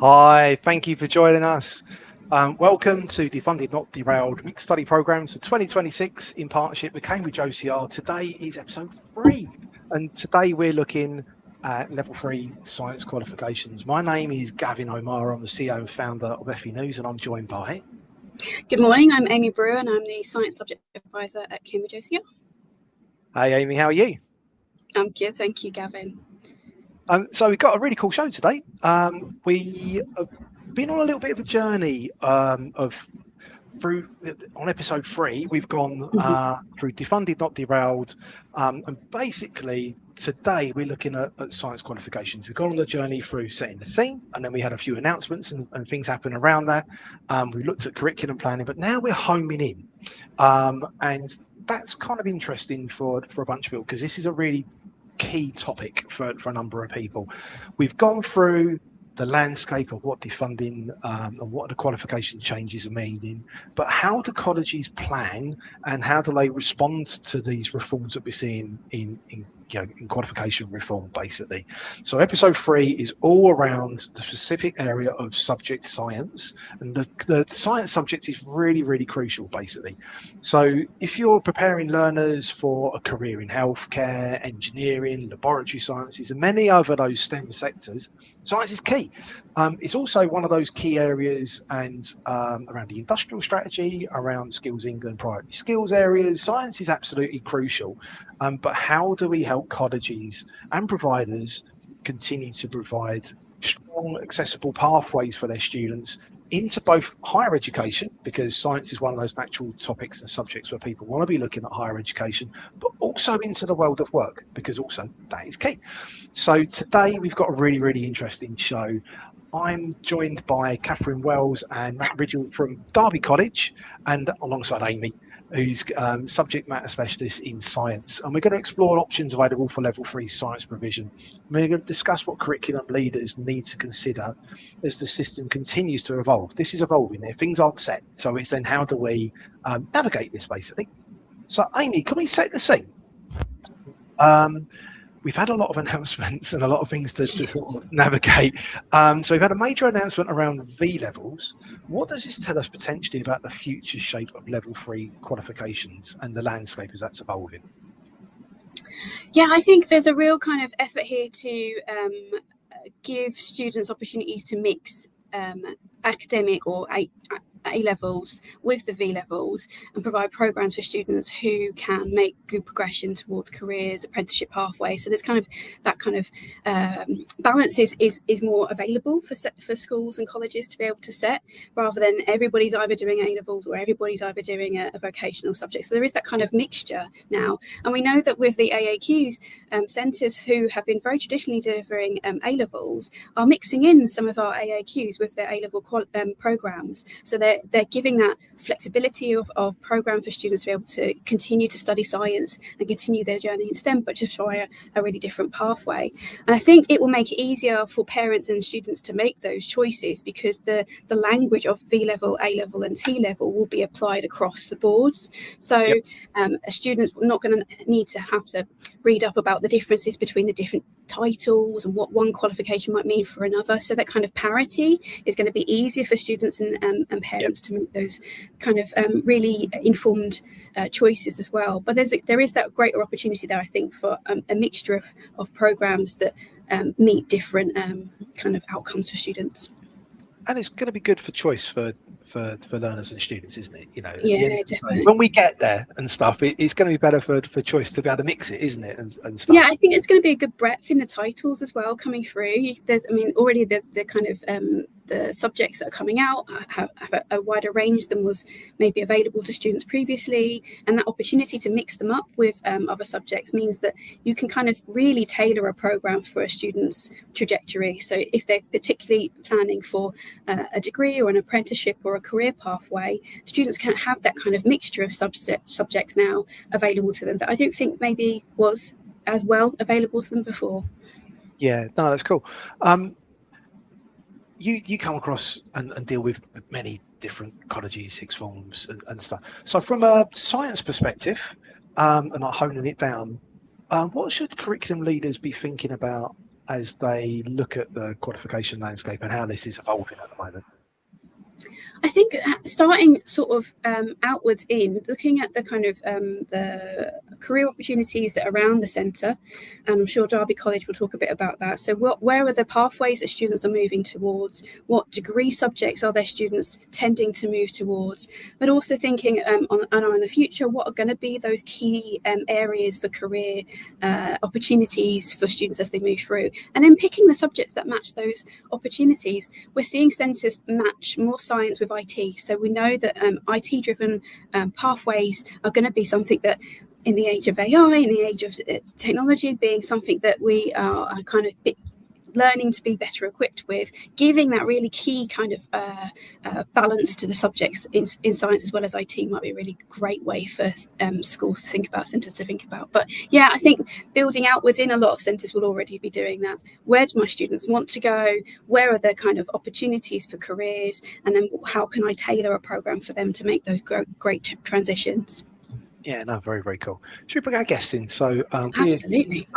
Hi, thank you for joining us. Welcome to Defunded, Not Derailed Mixed Study Programs for 2026 in partnership with Cambridge OCR. Today is episode 3, and today we're looking at level 3 science qualifications. My name is Gavin O'Mara. I'm the CEO and founder of FE News, and I'm joined by... Good morning, I'm Amy Brewer, and I'm the Science Subject Advisor at Cambridge OCR. Hey Amy, how are you? I'm good, thank you, Gavin. So we've got a really cool show today. We have been on a little bit of a journey on episode 3. We've gone through Defunded, Not Derailed, and basically today we're looking at science qualifications. We've gone on the journey through setting the theme, and then we had a few announcements and things happen around that. We looked at curriculum planning, but now we're homing in, and that's kind of interesting for a bunch of people, because this is a really key topic for a number of people. We've gone through the landscape of what defunding and what the qualification changes are meaning, but how do colleges plan and how do they respond to these reforms that we're seeing in qualification reform, basically. So episode 3 is all around the specific area of subject science, and the science subject is really, really crucial, basically. So if you're preparing learners for a career in healthcare, engineering, laboratory sciences, and many other those STEM sectors, science is key. It's also one of those key areas and around the industrial strategy, around Skills England priority skills areas. Science is absolutely crucial. But how do we help colleges and providers continue to provide strong, accessible pathways for their students into both higher education, because science is one of those natural topics and subjects where people want to be looking at higher education, but also into the world of work, because also that is key. So today we've got a really, really interesting show. I'm joined by Catherine Wells and Matt Ridgell from Derby College, and alongside Amy, who's subject matter specialist in science, and we're going to explore options available for level 3 science provision. We're going to discuss what curriculum leaders need to consider as the system continues to evolve. This is evolving here, things aren't set, so it's then how do we navigate this, basically. So Amy, can we set the scene? We've had a lot of announcements and a lot of things to sort of navigate. So we've had a major announcement around V levels. What does this tell us potentially about the future shape of level 3 qualifications and the landscape as that's evolving? Yeah, I think there's a real kind of effort here to give students opportunities to mix academic or A levels with the V levels and provide programs for students who can make good progression towards careers, apprenticeship pathways. So there's kind of that kind of balance is more available for schools and colleges to be able to set, rather than everybody's either doing A levels or everybody's either doing a vocational subject. So there is that kind of mixture now, and we know that with the AAQs, centres who have been very traditionally delivering A levels are mixing in some of our AAQs with their A level programs. So they're giving that flexibility of program for students to be able to continue to study science and continue their journey in STEM, but just via a really different pathway. And I think it will make it easier for parents and students to make those choices, because the language of V level, A level and T level will be applied across the boards. So students are not going to need to have to read up about the differences between the different titles and what one qualification might mean for another. So that kind of parity is going to be easier for students and parents to make those kind of really informed choices as well. But there is that greater opportunity there, I think, for a mixture of programs that meet different kind of outcomes for students. And it's going to be good for choice for learners and students, isn't it? Yeah, definitely. When we get there and stuff, it's going to be better for choice to be able to mix it, isn't it? And stuff. Yeah, I think it's going to be a good breadth in the titles as well coming through. Already the kind of the subjects that are coming out have a wider range than was maybe available to students previously, and that opportunity to mix them up with other subjects means that you can kind of really tailor a program for a student's trajectory. So if they're particularly planning for a degree or an apprenticeship or a career pathway, students can have that kind of mixture of subjects now available to them that I don't think maybe was as well available to them before. Yeah, no, that's cool. You come across and deal with many different colleges, sixth forms and stuff. So from a science perspective, and not honing it down, what should curriculum leaders be thinking about as they look at the qualification landscape and how this is evolving at the moment? I think starting sort of outwards in, looking at the kind of the career opportunities that are around the centre, and I'm sure Derby College will talk a bit about that. So where are the pathways that students are moving towards? What degree subjects are their students tending to move towards? But also thinking in the future, what are going to be those key areas for career opportunities for students as they move through? And then picking the subjects that match those opportunities. We're seeing centres match more science with IT. So we know that IT-driven pathways are going to be something that, in the age of AI, in the age of technology, being something that we are kind of learning to be better equipped with, giving that really key kind of balance to the subjects in science as well as IT might be a really great way for schools to think about, centres to think about. But yeah, I think building out within a lot of centres will already be doing that. Where do my students want to go? Where are the kind of opportunities for careers? And then how can I tailor a programme for them to make those great transitions? Yeah, no, very, very cool. Should we bring our guests in? So Absolutely.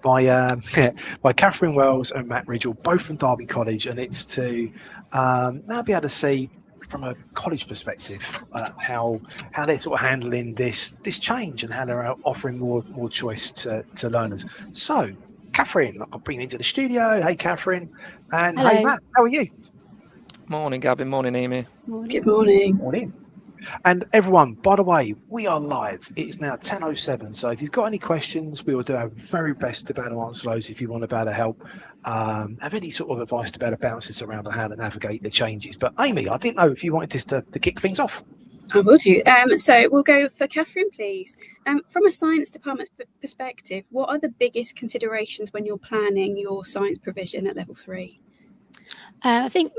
By Catherine Wells and Matt Ridgell, both from Derby College, and it's to now be able to see from a college perspective how they're sort of handling this change and how they're offering more choice to learners. So, Catherine, I'll bring you into the studio. Hey, Catherine, and Hello. Hey, Matt, how are you? Morning, Gavin. Morning, Amy. Good morning. Morning. And everyone, by the way, we are live. It is now 10:07. So if you've got any questions, we will do our very best to be able to answer those. If you want to be able to help, have any sort of advice to be able to bounce this around on how to navigate the changes. But Amy, I didn't know if you wanted this to kick things off. I will do. So we'll go for Catherine, please. From a science department perspective, what are the biggest considerations when you're planning your science provision at level 3? I think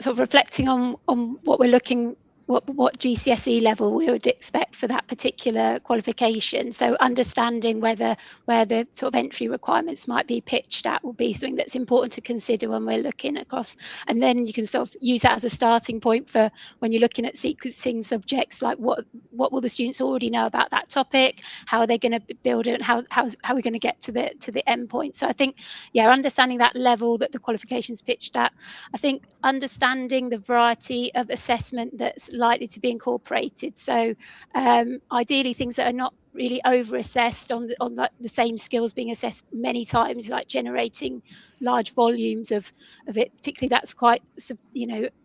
sort of reflecting on what we're looking, what GCSE level we would expect for that particular qualification. So understanding where the sort of entry requirements might be pitched at will be something that's important to consider when we're looking across. And then you can sort of use that as a starting point for when you're looking at sequencing subjects, like what will the students already know about that topic? How are they going to build it? And how are we going to get to the end point? So I think, yeah, understanding that level that the qualification's pitched at. I think understanding the variety of assessment that's likely to be incorporated. So ideally things that are not really over assessed on the same skills being assessed many times, like generating large volumes of it. Particularly that's quite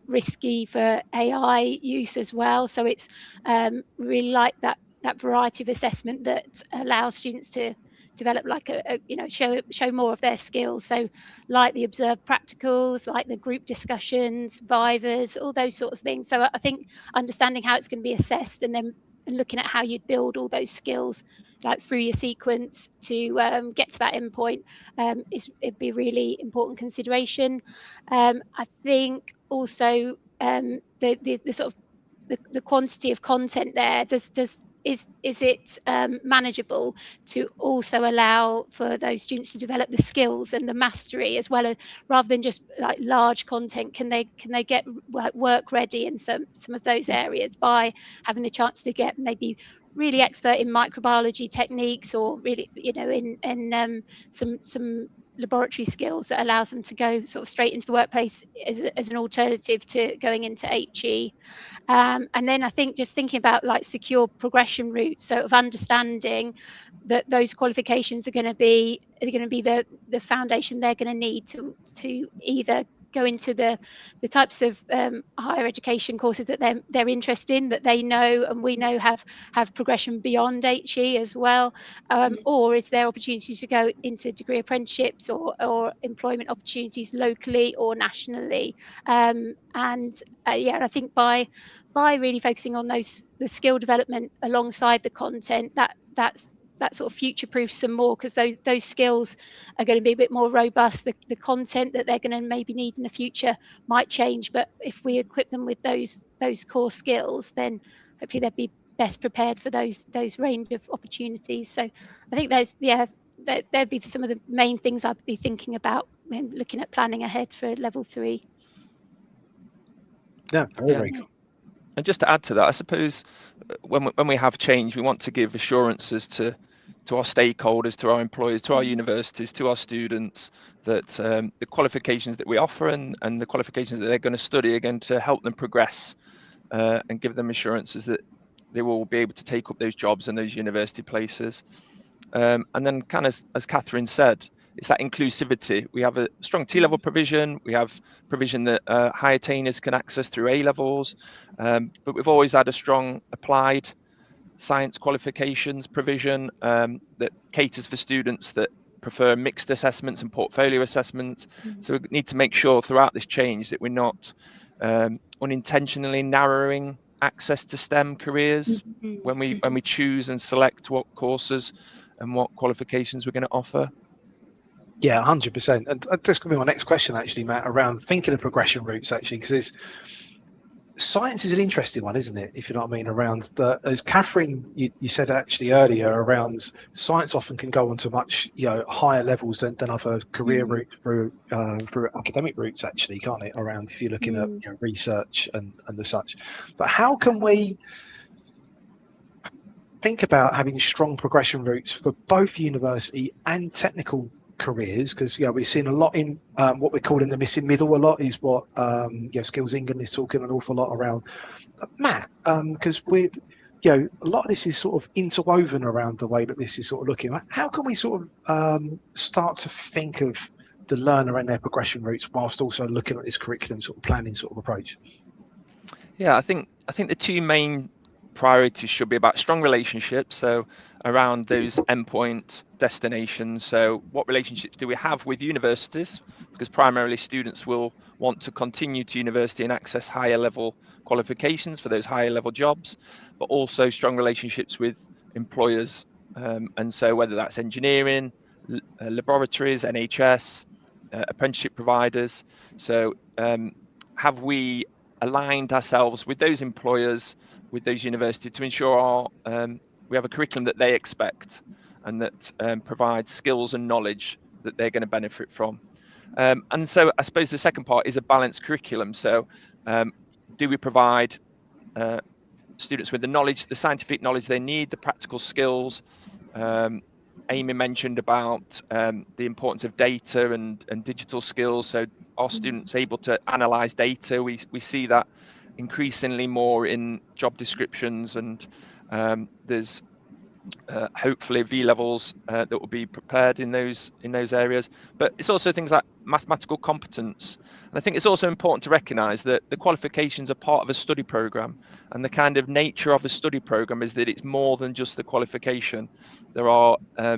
risky for AI use as well. So it's really like that variety of assessment that allows students to develop like show more of their skills. So like the observed practicals, like the group discussions, vivas, all those sorts of things. So I think understanding how it's going to be assessed and then looking at how you'd build all those skills like through your sequence to get to that end point it'd be a really important consideration. I think also the sort of the quantity of content there is it manageable to also allow for those students to develop the skills and the mastery as well, as rather than just like large content? Can they get work ready in some of those areas by having the chance to get maybe really expert in microbiology techniques, or really in some laboratory skills that allows them to go sort of straight into the workplace as an alternative to going into HE. And then I think just thinking about like secure progression routes, so of understanding that those qualifications are going to be the foundation they're going to need to either go into the types of higher education courses that they're interested in, that they know and we know have progression beyond HE as well, or is there opportunities to go into degree apprenticeships or employment opportunities locally or nationally? I think by really focusing on the skill development alongside the content, that sort of future-proofs some more, because those skills are going to be a bit more robust. The content that they're going to maybe need in the future might change, but if we equip them with those core skills, then hopefully they'll be best prepared for those range of opportunities. So I think there'd be some of the main things I'd be thinking about when looking at planning ahead for level 3. Yeah, very cool. And just to add to that, I suppose when we have change, we want to give assurances to our stakeholders, to our employers, to our universities, to our students, that the qualifications that we offer and the qualifications that they're going to study are going to help them progress and give them assurances that they will be able to take up those jobs and those university places. And then, kind of as Catherine said, it's that inclusivity. We have a strong T-level provision. We have provision that high attainers can access through A-levels, but we've always had a strong applied science qualifications provision that caters for students that prefer mixed assessments and portfolio assessments. So we need to make sure throughout this change that we're not unintentionally narrowing access to STEM careers when we choose and select what courses and what qualifications we're going to offer. Yeah, 100%. And that's going to be my next question, actually, Matt, around thinking of progression routes, actually, because science is an interesting one, isn't it? If you know what I mean, around as Catherine, you said actually earlier, around science often can go on to much higher levels than other career routes through academic routes, actually, can't it? Around if you're looking at research and the such. But how can we think about having strong progression routes for both university and technical careers? Because we're seeing a lot in what we're calling the missing middle. A lot is what Skills England is talking an awful lot around. Matt, because we're a lot of this is sort of interwoven around the way that this is sort of looking at. How can we sort of start to think of the learner and their progression routes whilst also looking at this curriculum sort of planning sort of approach? Yeah, I think the two main priorities should be about strong relationships, so around those endpoint destinations. So what relationships do we have with universities? Because primarily students will want to continue to university and access higher level qualifications for those higher level jobs, but also strong relationships with employers. And so whether that's engineering, laboratories, NHS, apprenticeship providers. So have we aligned ourselves with those employers, with those universities, to ensure we have a curriculum that they expect and that provides skills and knowledge that they're going to benefit from. And so I suppose the second part is a balanced curriculum. So do we provide students with the knowledge, the scientific knowledge they need, the practical skills? Amy mentioned about the importance of data and digital skills. So are students able to analyze data? We see that increasingly more in job descriptions, and there's hopefully V levels that will be prepared in those areas. But it's also things like mathematical competence. And I think it's also important to recognise that the qualifications are part of a study programme, and the kind of nature of a study programme is that it's more than just the qualification. There are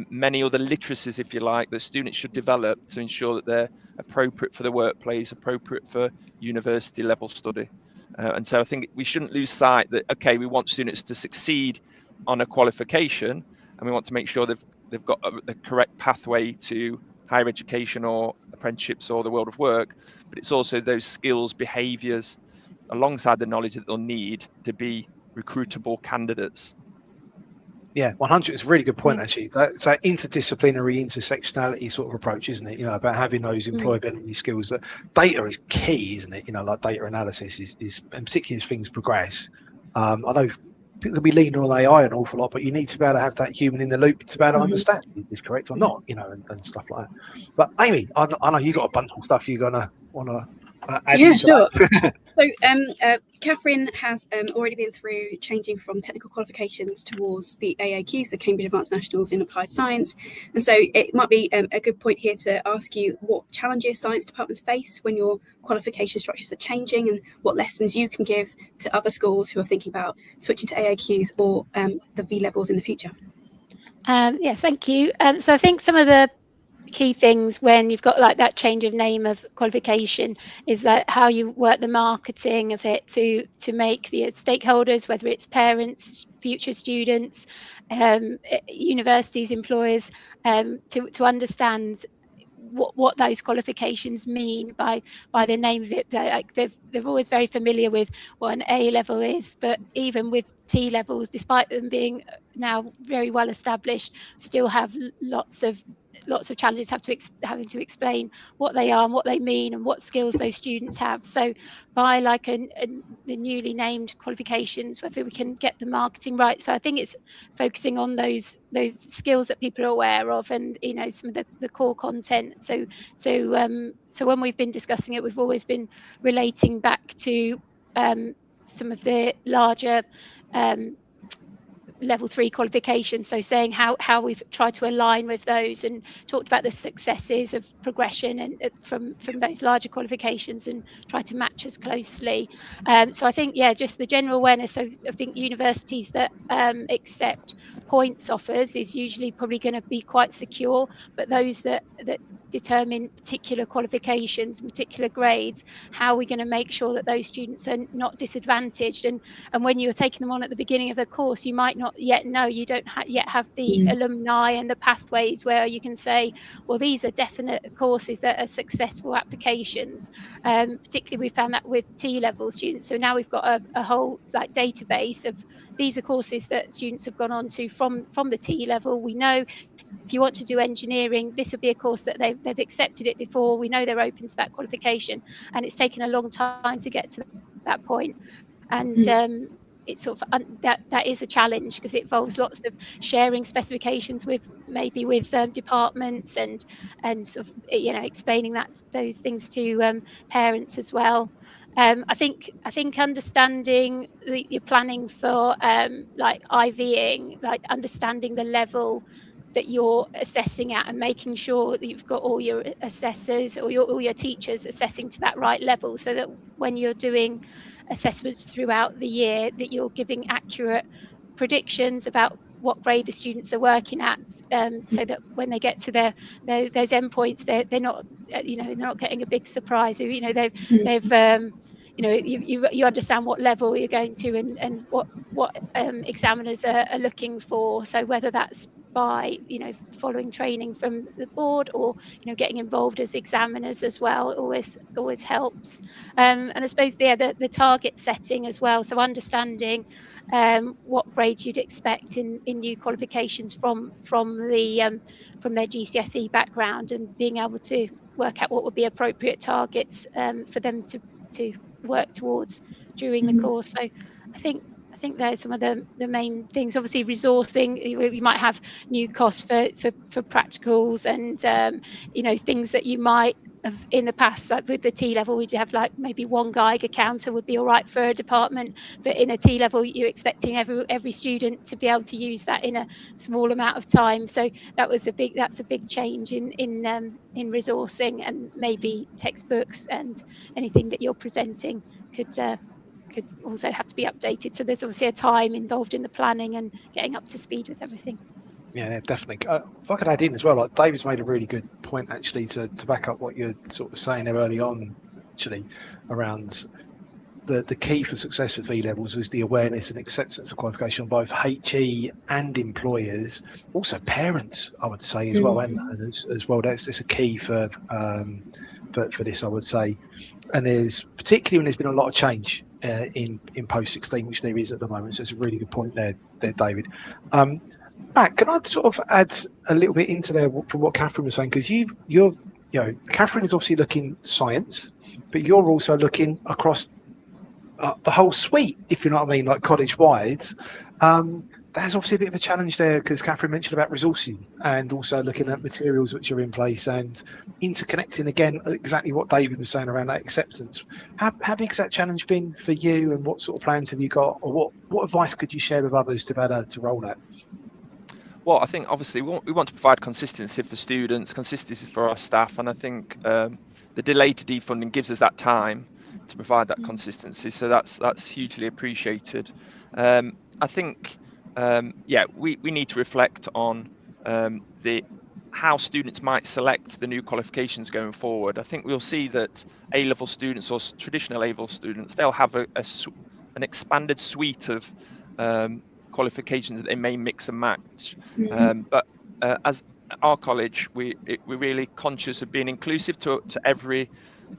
many other literacies, if you like, that students should develop to ensure that they're appropriate for the workplace, appropriate for university level study. And so I think we shouldn't lose sight that, okay, we want students to succeed on a qualification, and we want to make sure they've got the correct pathway to higher education or apprenticeships or the world of work, but it's also those skills, behaviours, alongside the knowledge that they'll need to be recruitable candidates. Yeah, 100 is a really good point, actually. That's that interdisciplinary, intersectionality sort of approach, isn't it? About having those employability skills. That data is key, isn't it? Like data analysis is and particularly as things progress. I know people can be leaning on AI an awful lot, but you need to be able to have that human in the loop to be able to understand is this correct or not, and stuff like that. But Amy, I know you got a bunch of stuff you're gonna want to add. Yeah, sure. So Catherine has already been through changing from technical qualifications towards the AAQs, the Cambridge Advanced Nationals in Applied Science. And so it might be a good point here to ask you what challenges science departments face when your qualification structures are changing, and what lessons you can give to other schools who are thinking about switching to AAQs or the V levels in the future. Yeah, thank you. So I think some of the key things when you've got like that change of name of qualification is that how you work the marketing of it to make the stakeholders, whether it's parents, future students, universities, employers, to understand what those qualifications mean by the name of it. Like they're always very familiar with what an A level is, but even with T levels, despite them being now very well established, still have lots of lots of challenges having to explain what they are and what they mean and what skills those students have. So by like the newly named qualifications, whether we can get the marketing right. So I think it's focusing on those skills that people are aware of, and some of the core content. So when we've been discussing it, we've always been relating back to some of the larger level 3 qualifications, so saying how we've tried to align with those and talked about the successes of progression and from those larger qualifications and try to match as closely. So I think, yeah, just the general awareness. So I think universities that accept points offers is usually probably going to be quite secure, but those that determine particular qualifications, particular grades, how are we going to make sure that those students are not disadvantaged? And when you're taking them on at the beginning of the course, you might not yet know, you don't yet have the alumni and the pathways where you can say, well, these are definite courses that are successful applications. Particularly we found that with T-level students. So now we've got a whole like database of these are courses that students have gone on to from the T-level. We know if you want to do engineering, this would be a course that they've accepted it before. We know they're open to that qualification, and it's taken a long time to get to that point. And it's sort of that is a challenge because it involves lots of sharing specifications with departments and sort of explaining those things to parents as well. I think understanding your planning for like IVing, like understanding the level that you're assessing at and making sure that you've got all your assessors or all your teachers assessing to that right level, so that when you're doing assessments throughout the year that you're giving accurate predictions about what grade the students are working at, so that when they get to those endpoints, they're not they're not getting a big surprise. You understand what level you're going to and what examiners are looking for. So whether that's by following training from the board or getting involved as examiners as well always helps. And I suppose the target setting as well, so understanding what grades you'd expect in new qualifications from their GCSE background, and being able to work out what would be appropriate targets for them to work towards during the course. So I think there's some of the main things. Obviously, resourcing. You might have new costs for practicals and things that you might have in the past. Like with the T-level, we'd have like maybe one Geiger counter would be all right for a department, but in a T-level, you're expecting every student to be able to use that in a small amount of time. So that's a big change in resourcing, and maybe textbooks and anything that you're presenting could also have to be updated. So there's obviously a time involved in the planning and getting up to speed with everything. Yeah, definitely. If I could add in as well, like David's made a really good point actually to back up what you're sort of saying there early on, actually, around the key for success for V levels was the awareness and acceptance of qualification on both HE and employers, also parents, I would say as well, and as well. That's a key for this, I would say. And there's particularly when there's been a lot of change in post 16, which there is at the moment. So it's a really good point there, David. Matt, can I sort of add a little bit into there from what Catherine was saying? Because Catherine is obviously looking science, but you're also looking across the whole suite, if you know what I mean, like college-wide. There's obviously a bit of a challenge there because Catherine mentioned about resourcing and also looking at materials which are in place and interconnecting again exactly what David was saying around that acceptance. How big's that challenge been for you, and what sort of plans have you got, or what advice could you share with others to better to roll that? Well, I think obviously we want to provide consistency for students, consistency for our staff, and I think the delay to defunding gives us that time to provide that consistency. So that's hugely appreciated. I think we need to reflect on how students might select the new qualifications going forward. I think we'll see that A-level students or traditional A-level students, they'll have an expanded suite of qualifications that they may mix and match. But as our college, we're really conscious of being inclusive to every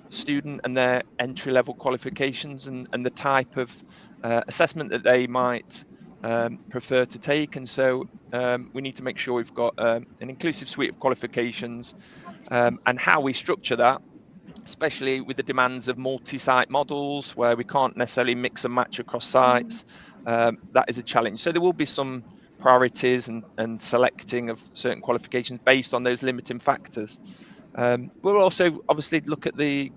student and their entry-level qualifications and the type of assessment that they might prefer to take. And so we need to make sure we've got an inclusive suite of qualifications, and how we structure that, especially with the demands of multi-site models where we can't necessarily mix and match across sites. That is a challenge. So there will be some priorities and selecting of certain qualifications based on those limiting factors. We'll also obviously look at the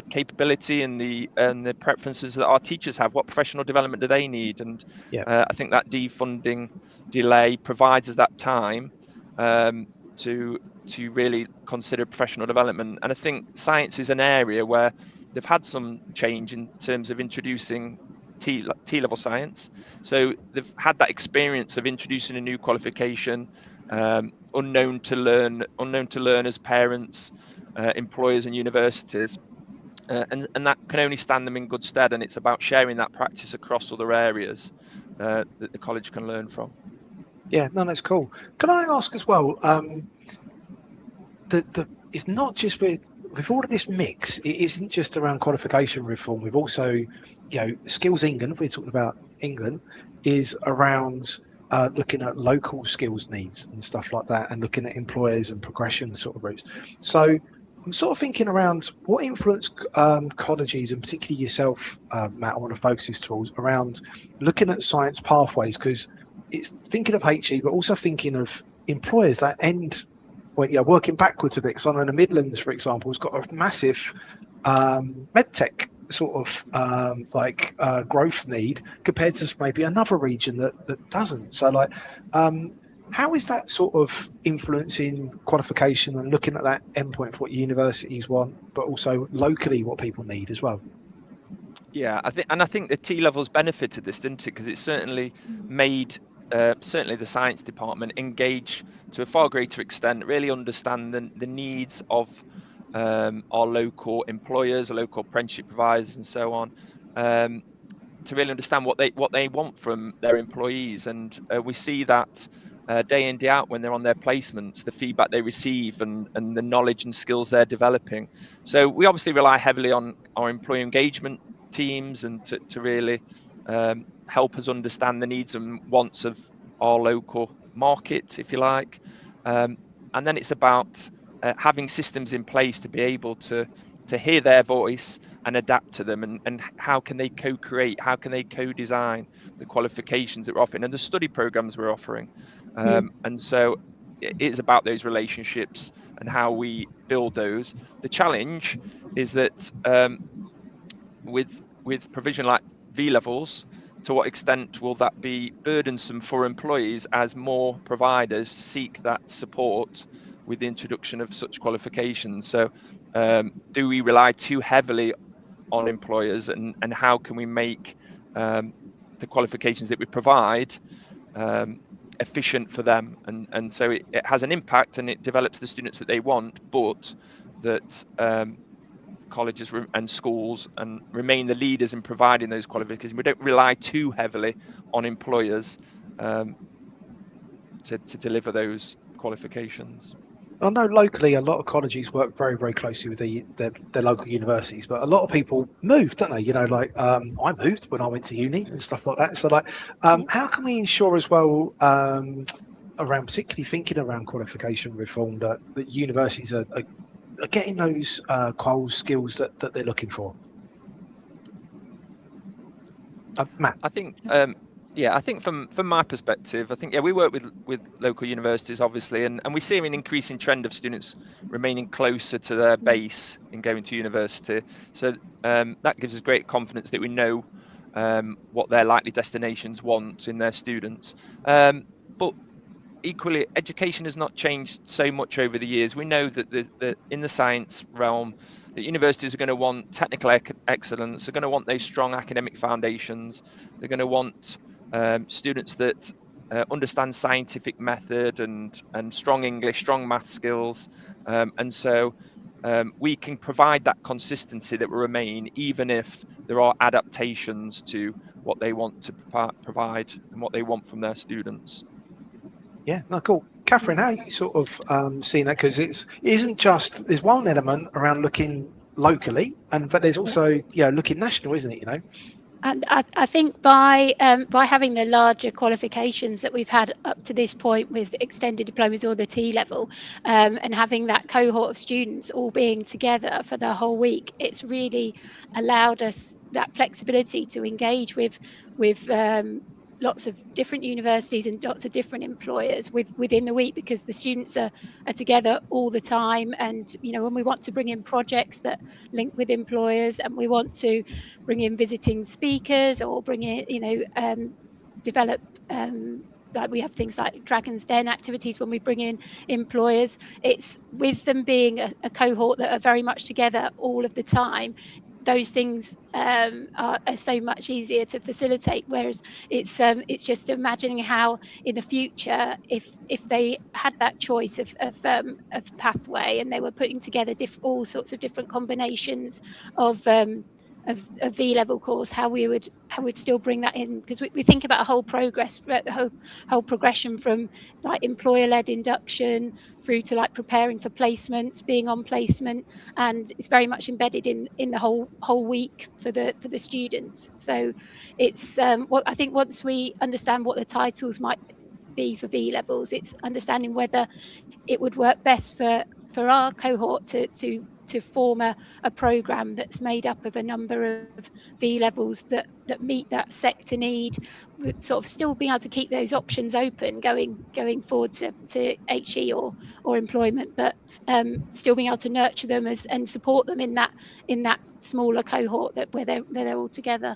capability and the preferences that our teachers have. What professional development do they need? And I think that defunding delay provides us that time to really consider professional development. And I think science is an area where they've had some change in terms of introducing T-level science. So they've had that experience of introducing a new qualification, unknown to learners, parents, employers and universities. And that can only stand them in good stead, and it's about sharing that practice across other areas that the college can learn from. Yeah, no, that's cool. Can I ask as well, it's not just with all of this mix, it isn't just around qualification reform. We've also, Skills England, if we're talking about England, is around looking at local skills needs and stuff like that, and looking at employers and progression sort of routes. So I'm sort of thinking around what influence colleges, and particularly yourself, Matt, I want to focus this towards around looking at science pathways, because it's thinking of HE, but also thinking of employers that end, working backwards a bit. So in the Midlands, for example, has got a massive medtech sort of growth need compared to maybe another region that doesn't. So how is that sort of influencing qualification and looking at that endpoint for what universities want, but also locally what people need as well? Yeah, I think the T-levels benefited this, didn't it? Because it certainly made certainly the science department engage to a far greater extent, really understand the needs of our local employers, our local apprenticeship providers, and so on, to really understand what they want from their employees. And we see that day in, day out when they're on their placements, the feedback they receive and the knowledge and skills they're developing. So we obviously rely heavily on our employee engagement teams and to really help us understand the needs and wants of our local market, if you like. And then it's about having systems in place to be able to hear their voice and adapt to them, and how can they co-create, how can they co-design the qualifications that we're offering and the study programs we're offering. And so it is about those relationships and how we build those. The challenge is that with provision like V-levels, to what extent will that be burdensome for employees as more providers seek that support with the introduction of such qualifications? So do we rely too heavily on employers, and how can we make the qualifications that we provide efficient for them? And so it has an impact and it develops the students that they want, but that colleges and schools and remain the leaders in providing those qualifications. We don't rely too heavily on employers to deliver those qualifications. I know locally a lot of colleges work very, very closely with their local universities, but a lot of people move, don't they? I moved when I went to uni and stuff like that. So how can we ensure as well, around particularly thinking around qualification reform, that universities are getting those quals skills that they're looking for? Matt? I think I think from my perspective, I think we work with local universities obviously, and we see an increasing trend of students remaining closer to their base in going to university. So that gives us great confidence that we know what their likely destinations want in their students. But equally, education has not changed so much over the years. We know that in the science realm, that universities are going to want technical excellence, they're going to want those strong academic foundations, they're going to want students that understand scientific method and strong English, strong math skills. And so we can provide that consistency that will remain even if there are adaptations to what they want to provide and what they want from their students. Yeah, no, cool. Catherine, how are you sort of seeing that? Because it isn't just, there's one element around looking locally, but there's also, looking national, isn't it, And I think by having the larger qualifications that we've had up to this point with extended diplomas or the T level, and having that cohort of students all being together for the whole week, it's really allowed us that flexibility to engage with lots of different universities and lots of different employers within the week, because the students are together all the time. And when we want to bring in projects that link with employers, and we want to bring in visiting speakers or bring in develop like we have things like Dragon's Den activities when we bring in employers, it's with them being a cohort that are very much together all of the time. Those things are so much easier to facilitate, whereas it's just imagining how in the future, if they had that choice of pathway, and they were putting together all sorts of different combinations of V-level course, how we would still bring that in, because we think about a whole progression from like employer-led induction through to like preparing for placements, being on placement, and it's very much embedded in the whole week for the students. So it's what I think, once we understand what the titles might be for V levels, it's understanding whether it would work best for our cohort to form a program that's made up of a number of V levels that meet that sector need, with sort of still being able to keep those options open going forward to HE or employment, but still being able to nurture them and support them in that smaller cohort where they're all together.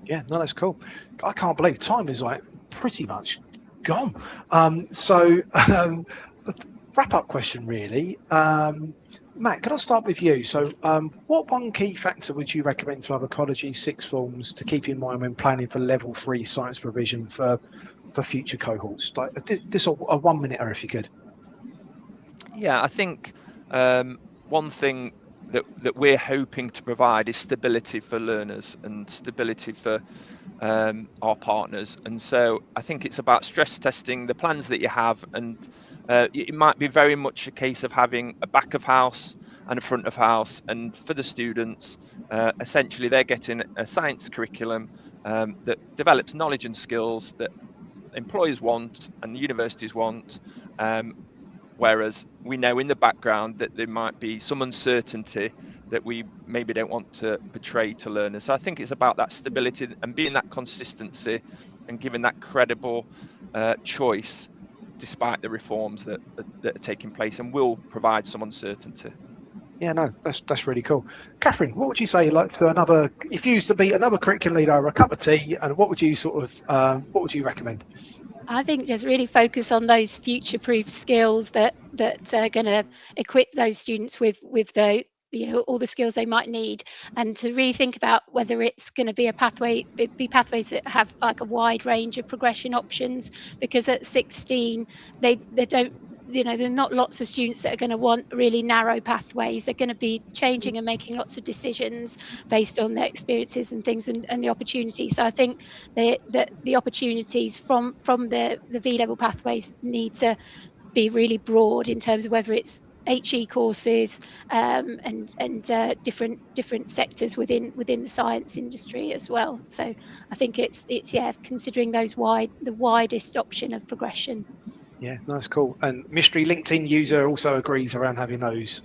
Yeah, no, that's cool. I can't believe time is like pretty much gone. So wrap up question really. Matt, can I start with you? So what one key factor would you recommend to other colleges, sixth forms, to keep in mind when planning for level 3 science provision for future cohorts? Like this, a 1 minute, if you could. Yeah, I think one thing that we're hoping to provide is stability for learners and stability for our partners. And so I think it's about stress testing the plans that you have, and it might be very much a case of having a back of house and a front of house. And for the students, essentially they're getting a science curriculum that develops knowledge and skills that employers want and universities want, whereas we know in the background that there might be some uncertainty that we maybe don't want to portray to learners. So I think it's about that stability and being that consistency and giving that credible choice despite the reforms that are taking place, and will provide some uncertainty. Yeah, no, that's really cool. Catherine, what would you say, like, to another, if you used to be another curriculum leader over a cup of tea, and what would you what would you recommend? I think just really focus on those future-proof skills that are going to equip those students with the all the skills they might need, and to really think about whether it's going to be pathways that have like a wide range of progression options, because at 16 they don't, there are not lots of students that are going to want really narrow pathways. They're going to be changing and making lots of decisions based on their experiences and things and the opportunities. So I think the opportunities from the V-level pathways need to be really broad in terms of whether it's HE courses and different sectors within the science industry as well. So I think it's considering the widest option of progression. Yeah, that's cool. And mystery LinkedIn user also agrees around having those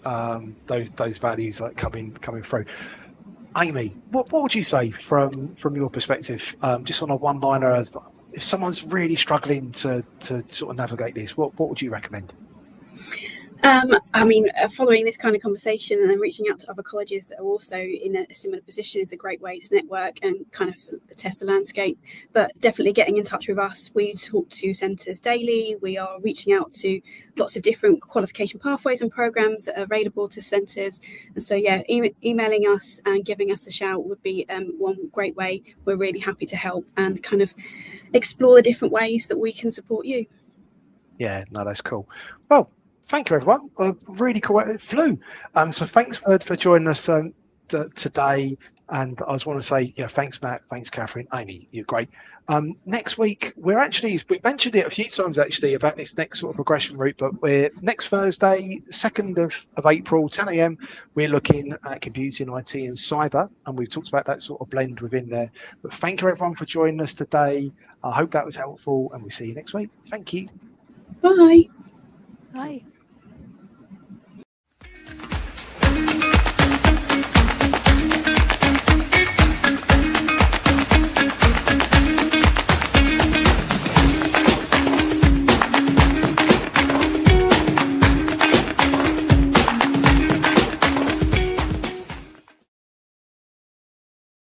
values like coming through. Amy, what would you say from your perspective, just on a one-liner, if someone's really struggling to sort of navigate this, what would you recommend? I mean, following this kind of conversation and then reaching out to other colleges that are also in a similar position is a great way to network and kind of test the landscape. But definitely getting in touch with us. We talk to centres daily. We are reaching out to lots of different qualification pathways and programmes that are available to centres. And so, yeah, emailing us and giving us a shout would be one great way. We're really happy to help and kind of explore the different ways that we can support you. Yeah, no, that's cool. Well, thank you, everyone. Really cool. It flew. So thanks for joining us today. And I just want to say, yeah, thanks, Matt. Thanks, Catherine. Amy, you're great. Next week, we mentioned it a few times actually about this next sort of progression route, but we're next Thursday, 2nd of April, 10 a.m. We're looking at computing, IT and cyber. And we've talked about that sort of blend within there. But thank you everyone for joining us today. I hope that was helpful and we'll see you next week. Thank you. Bye. Bye.